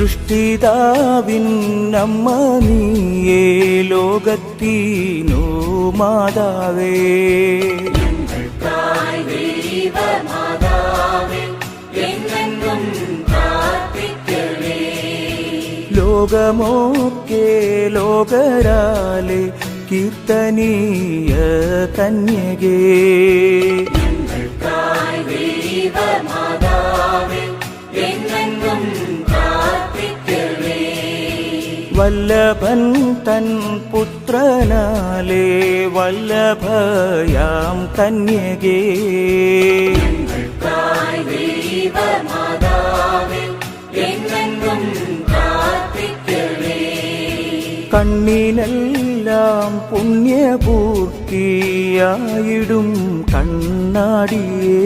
സൃഷ്ടിതാവിൻ അമ്മ നീയേ, ലോകത്തിനു മാതാവേ. ലോകമൊക്കെ ലോകരാലെ കീർത്തനീയ കന്യകേ, വല്ലഭൻ തൻ പുത്രനാലേ വല്ലഭയാം കന്യകേ, കണ്ണിനെല്ലാം പുണ്യപൂർത്തിയായിടും കണ്ണാടിയേ.